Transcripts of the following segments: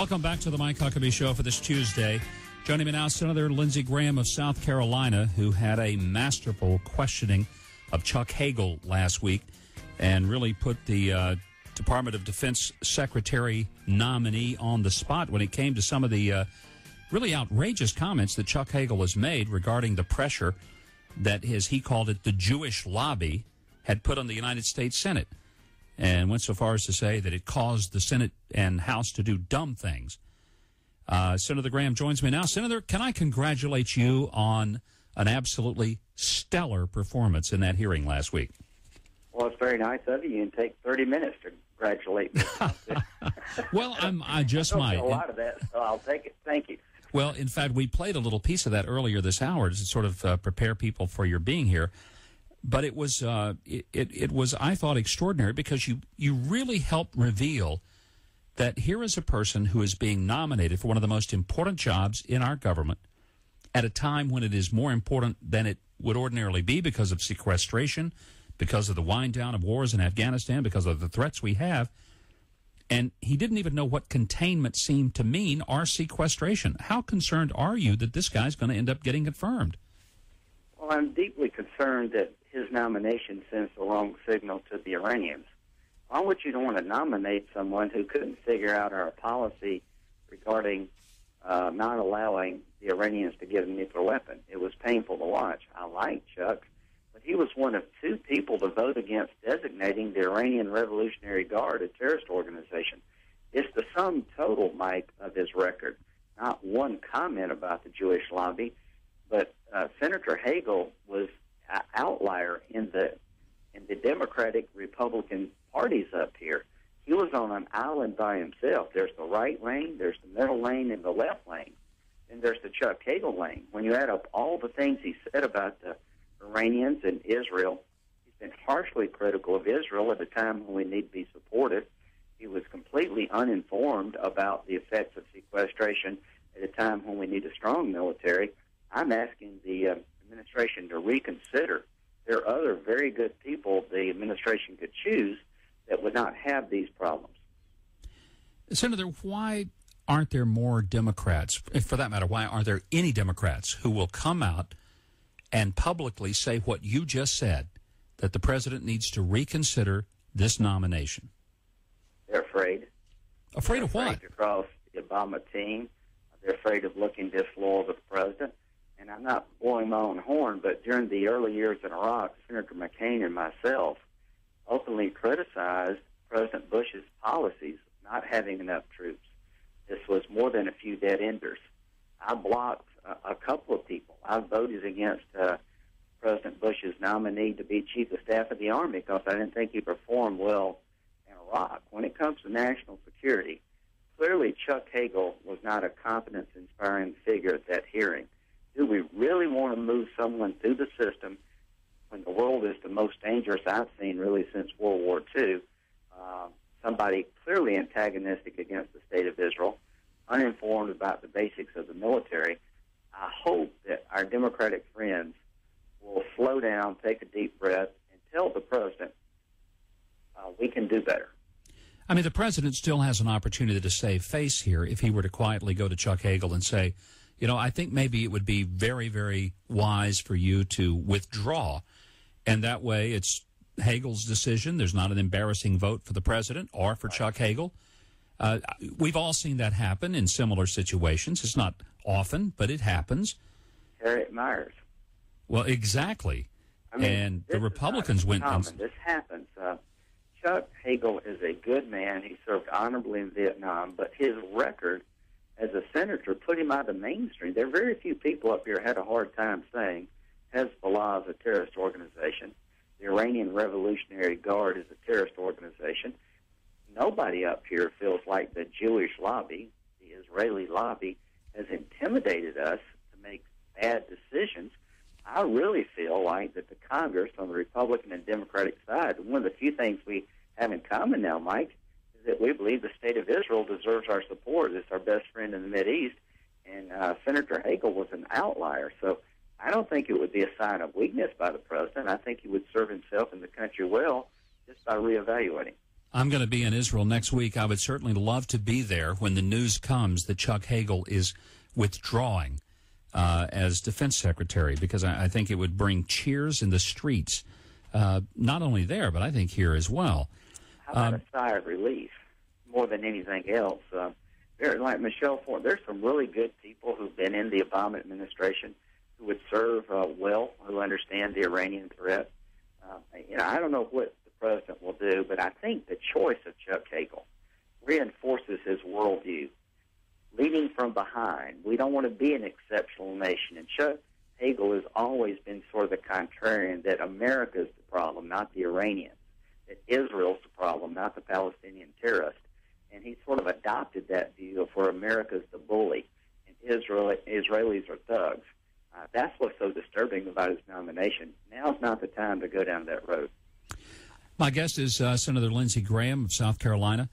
Welcome back to the Mike Huckabee Show for this Tuesday. Joining me now, Senator Lindsey Graham of South Carolina, who had a masterful questioning of Chuck Hagel last week and really put the Department of Defense Secretary nominee on the spot when it came to some of the really outrageous comments that Chuck Hagel has made regarding the pressure that he called it, the Jewish lobby, had put on the United States Senate, and went so far as to say that it caused the Senate and House to do dumb things. Senator Graham joins me now. Senator, can I congratulate you on an absolutely stellar performance in that hearing last week? Well, it's very nice of you. You can take 30 minutes to congratulate me. Well, I just might. A lot of that, so I'll take it. Thank you. Well, in fact, we played a little piece of that earlier this hour to sort of prepare people for your being here. But it was, it was, I thought, extraordinary because you really helped reveal that here is a person who is being nominated for one of the most important jobs in our government at a time when it is more important than it would ordinarily be because of sequestration, because of the wind down of wars in Afghanistan, because of the threats we have. And he didn't even know what containment seemed to mean or sequestration. How concerned are you that this guy's going to end up getting confirmed? Well, I'm deeply concerned that his nomination sends the wrong signal to the Iranians. Why would you want to nominate someone who couldn't figure out our policy regarding not allowing the Iranians to get a nuclear weapon? It was painful to watch. I like Chuck, but he was one of two people to vote against designating the Iranian Revolutionary Guard a terrorist organization. It's the sum total, Mike, of his record. Not one comment about the Jewish lobby, but Senator Hagel was an outlier in the Democratic Republican parties up here. He was on an island by himself. There's the right lane, there's the middle lane, and the left lane. And there's the Chuck Hagel lane. When you add up all the things he said about the Iranians and Israel, he's been harshly critical of Israel at a time when we need to be supportive. He was completely uninformed about the effects of sequestration at a time when we need a strong military. I'm asking the administration to reconsider. There are other very good people the administration could choose that would not have these problems. Senator, why aren't there more Democrats, for that matter, why aren't there any Democrats who will come out and publicly say what you just said, that the president needs to reconsider this nomination? They're afraid. Afraid of what? Afraid to cross the Obama team. They're afraid of looking disloyal to the president. And I'm not blowing my own horn, but during the early years in Iraq, Senator McCain and myself openly criticized President Bush's policies, not having enough troops. This was more than a few dead enders. I blocked a couple of people. I voted against President Bush's nominee to be Chief of Staff of the Army because I didn't think he performed well in Iraq. When it comes to national security, clearly Chuck Hagel was not a confidence-inspiring figure at that hearing. Do we really want to move someone through the system when the world is the most dangerous I've seen really since World War II? Somebody clearly antagonistic against the state of Israel, uninformed about the basics of the military. I hope that our Democratic friends will slow down, take a deep breath, and tell the president we can do better. I mean, the president still has an opportunity to save face here if he were to quietly go to Chuck Hagel and say, you know, I think maybe it would be very, very wise for you to withdraw. And that way it's Hagel's decision. There's not an embarrassing vote for the president or for Chuck Hagel. We've all seen that happen in similar situations. It's not often, but it happens. Harriet Myers. Well, exactly. I mean, and the Republicans went. This happens. Chuck Hagel is a good man. He served honorably in Vietnam, but his record as a senator put him out of the mainstream. There are very few people up here had a hard time saying Hezbollah is a terrorist organization. The Iranian Revolutionary Guard is a terrorist organization. Nobody up here feels like the Jewish lobby, the Israeli lobby, has intimidated us to make bad decisions. I really feel like that the Congress on the Republican and Democratic side, one of the few things we have in common now, Mike, is that we believe the state of Israel deserves our support. It's our best friend in the Mideast, and Senator Hagel was an outlier. So I don't think it would be a sign of weakness by the president. I think he would serve himself and the country well just by reevaluating. I'm going to be in Israel next week. I would certainly love to be there when the news comes that Chuck Hagel is withdrawing as defense secretary, because I think it would bring cheers in the streets, not only there, but I think here as well. How about a sigh of relief more than anything else? Like Michelle Ford, there's some really good people who've been in the Obama administration who would serve well, who understand the Iranian threat. I don't know what the president will do, but I think the choice of Chuck Hagel reinforces his worldview. Leading from behind, we don't want to be an exceptional nation. And Chuck Hagel has always been sort of the contrarian, that America's the problem, not the Iranians, that Israel's the problem, not the Palestinian terrorists. And he sort of adopted that view of where America's the bully and Israelis are thugs. That's what's so disturbing about his nomination. Now's not the time to go down that road. My guest is Senator Lindsey Graham of South Carolina.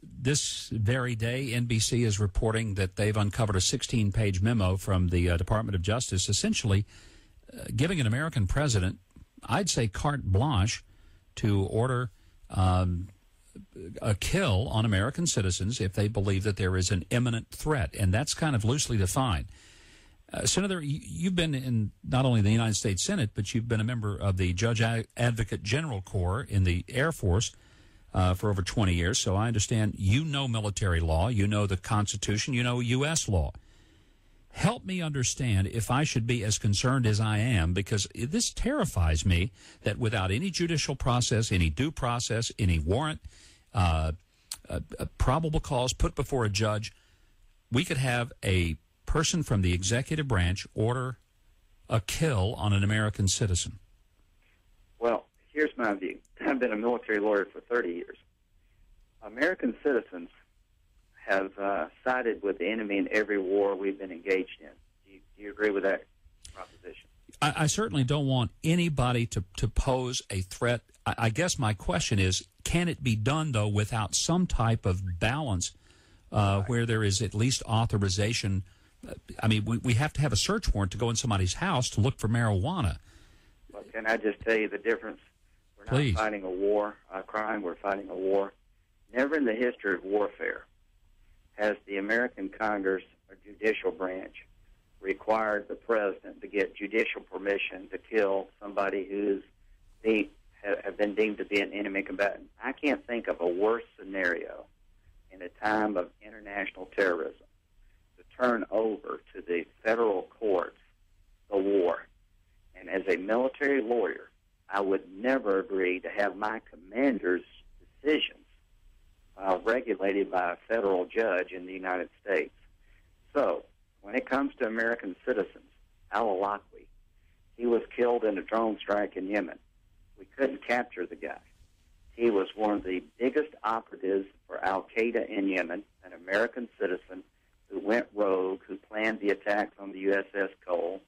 This very day, NBC is reporting that they've uncovered a 16-page memo from the Department of Justice, essentially giving an American president, I'd say, carte blanche to order a kill on American citizens if they believe that there is an imminent threat, and that's kind of loosely defined. Senator, you've been in not only the United States Senate, but you've been a member of the Judge Advocate General Corps in the Air Force for over 20 years, so I understand you know military law, you know the Constitution, you know U.S. law. Help me understand if I should be as concerned as I am, because this terrifies me that without any judicial process, any due process, any warrant, a probable cause put before a judge, we could have a person from the executive branch order a kill on an American citizen. Well, here's my view. I've been a military lawyer for 30 years. American citizens have sided with the enemy in every war we've been engaged in. Do you agree with that proposition? I certainly don't want anybody to pose a threat. I guess my question is, can it be done, though, without some type of balance where there is at least authorization? I mean, we have to have a search warrant to go in somebody's house to look for marijuana. Well, can I just tell you the difference? We're not Please. fighting a war, a crime. We're fighting a war. Never in the history of warfare has the American Congress or judicial branch required the president to get judicial permission to kill somebody who's have been deemed to be an enemy combatant. I can't think of a worse scenario in a time of international terrorism to turn over to the federal courts the war. And as a military lawyer, I would never agree to have my commander's decisions regulated by a federal judge in the United States. So, when it comes to American citizens, al-Awlaki, he was killed in a drone strike in Yemen. We couldn't capture the guy. He was one of the biggest operatives for al-Qaeda in Yemen, an American citizen who went rogue, who planned the attacks on the USS Cole.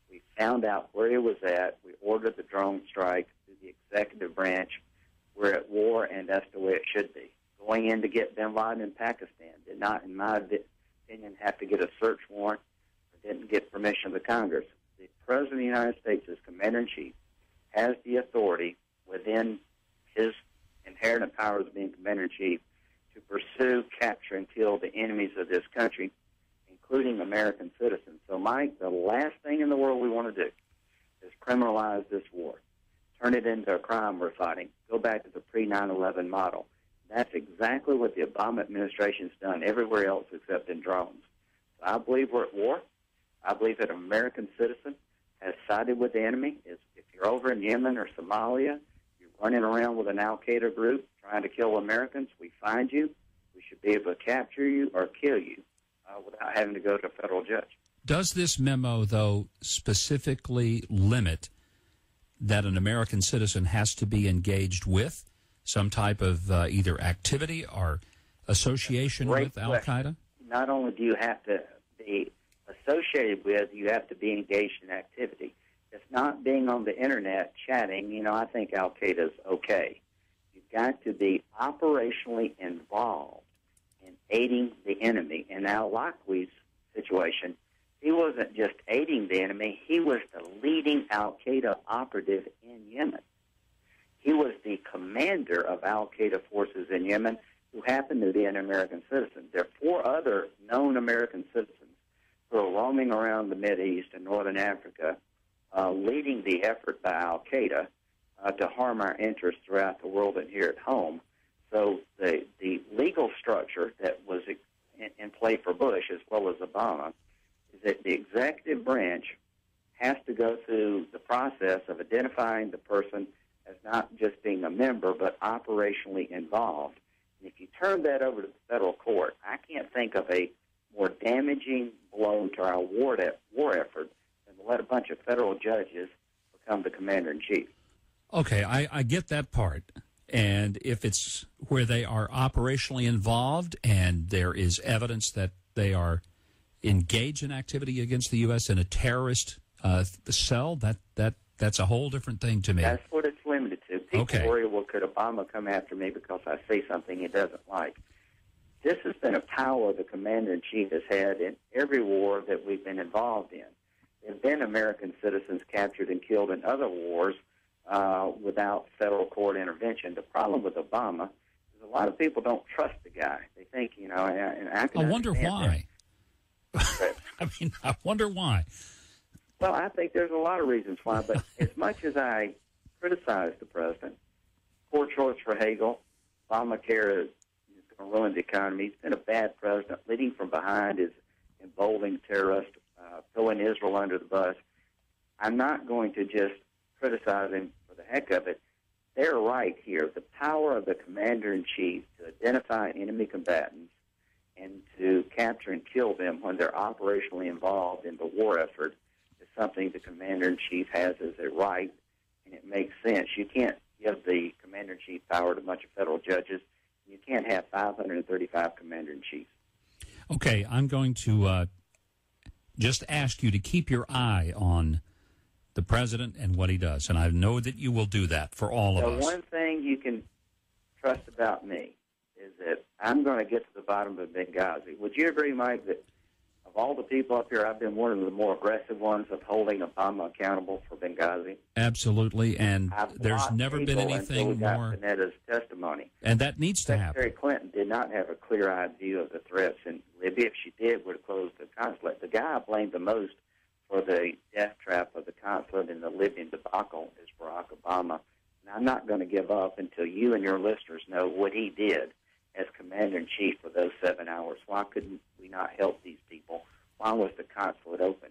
We found out where he was at. We ordered the drone strike through the executive branch. We're at war, and that's the way it should be. Going in to get bin Laden in Pakistan did not, in my opinion, have to get a search warrant or didn't get permission of the Congress. The President of the United States, as Commander-in-Chief, has the authority within his inherent powers of being Commander-in-Chief to pursue, capture, and kill the enemies of this country, including American citizens. So, Mike, the last thing in the world we want to do is criminalize this war, turn it into a crime we're fighting, go back to the pre-9/11 model. That's exactly what the Obama administration's done everywhere else except in drones. So I believe we're at war. I believe that an American citizen has sided with the enemy. If you're over in Yemen or Somalia, you're running around with an al-Qaeda group trying to kill Americans, we find you. We should be able to capture you or kill you without having to go to a federal judge. Does this memo, though, specifically limit that an American citizen has to be engaged with some type of either activity or association with al-Qaeda? Not only do you have to be associated with, you have to be engaged in activity. If not being on the Internet chatting, I think al-Qaeda's okay. You've got to be operationally involved in aiding the enemy. In al-Awlaki's situation, he wasn't just aiding the enemy, he was the leading al-Qaeda operative in Yemen. He was the commander of al-Qaeda forces in Yemen who happened to be an American citizen. There are 4 other known American citizens who are roaming around the Mideast and Northern Africa, leading the effort by al-Qaeda to harm our interests throughout the world and here at home. So the legal structure that was in play for Bush as well as Obama is that the executive branch has to go through the process of identifying the person as not just being a member but operationally involved. And if you turn that over to the federal court, I can't think of a more damaging blow to our war effort than to let a bunch of federal judges become the commander-in-chief. Okay, I get that part. And if it's where they are operationally involved and there is evidence that they are engaged in activity against the U.S. in a terrorist cell, that's a whole different thing to me. That's what it's limited to. People worry, well, could Obama come after me because I say something he doesn't like? This has been a power the commander-in-chief has had in every war that we've been involved in. There have been American citizens captured and killed in other wars without federal court intervention. The problem with Obama is a lot of people don't trust the guy. They think, and I wonder why. I wonder why. Well, I think there's a lot of reasons why, but as much as I criticize the president, poor choice for Hagel, Obamacare is going to ruin the economy. He's been a bad president. Leading from behind is emboldening terrorists, throwing Israel under the bus. I'm not going to just criticize him for the heck of it. They're right here. The power of the commander-in-chief to identify enemy combatants and to capture and kill them when they're operationally involved in the war effort is something the commander-in-chief has as a right, and it makes sense. You can't give the commander-in-chief power to a bunch of federal judges. You can't have 535 commander-in-chiefs. Okay, I'm going to just ask you to keep your eye on the president and what he does, and I know that you will do that for all of us. The one thing you can trust about me is that I'm going to get to the bottom of Benghazi. Would you agree, Mike, that of all the people up here, I've been one of the more aggressive ones of holding Obama accountable for Benghazi? Absolutely, and there's never been anything more. Panetta's testimony. And that needs to happen. Secretary Clinton did not have a clear-eyed view of the threats in Libya. If she did, would have closed the consulate. The guy I blamed the most for the death trap of the consulate in the Libyan debacle is Barack Obama. And I'm not going to give up until you and your listeners know what he did as commander-in-chief for those 7 hours. Why couldn't we not help these people? Why was the consulate open?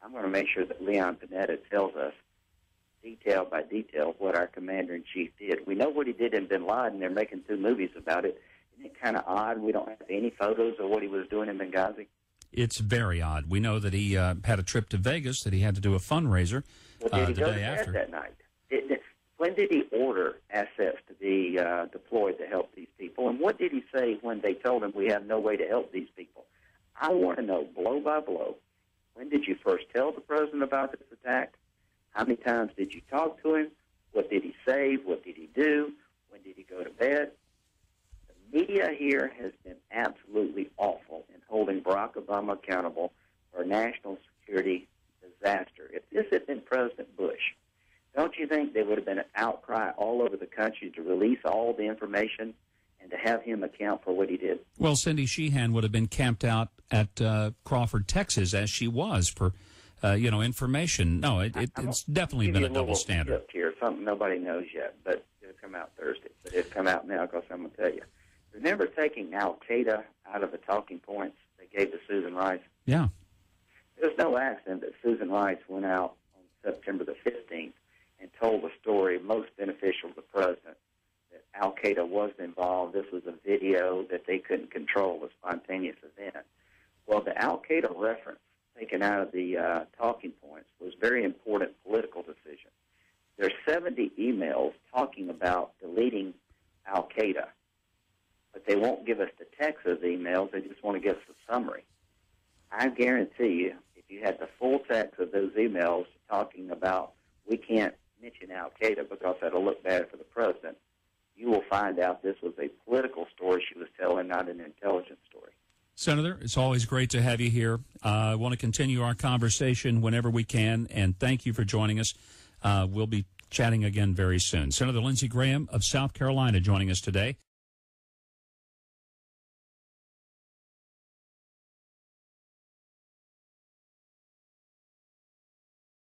I'm going to make sure that Leon Panetta tells us detail by detail what our commander-in-chief did. We know what he did in Bin Laden. They're making 2 movies about it. Isn't it kind of odd we don't have any photos of what he was doing in Benghazi? It's very odd. We know that he had a trip to Vegas, that he had to do a fundraiser the day after. That night? When did he order assets to be deployed to help these people? And what did he say when they told him we have no way to help these people? I want to know, blow by blow, when did you first tell the president about this attack? How many times did you talk to him? What did he say? What did he do? When did he go to bed? The media here has been absolutely awful in holding Barack Obama accountable for a national security disaster. If this had been President Bush, don't you think there would have been an outcry all over the country to release all the information and to have him account for what he did? Well, Cindy Sheehan would have been camped out at Crawford, Texas, as she was for, information. No, it's definitely been a double standard. Here, something nobody knows yet, but it'll come out Thursday. But it'll come out now because I'm going to tell you. Remember taking al-Qaeda out of the talking points they gave to Susan Rice? Yeah. It was no accident that Susan Rice went out on September the 15th and told the story most beneficial to the president, that al-Qaeda was involved. This was a video that they couldn't control, a spontaneous event. Well, the al-Qaeda reference taken out of the talking points was a very important political decision. There are 70 emails talking about deleting al-Qaeda, but they won't give us the text of the emails. They just want to give us a summary. I guarantee you, if you had the full text of those emails talking about we can't mention al-Qaeda because that'll look bad for the president, you will find out this was a political story she was telling, not an intelligence story. Senator, it's always great to have you here. I want to continue our conversation whenever we can, and thank you for joining us. We'll be chatting again very soon. Senator Lindsey Graham of South Carolina joining us today.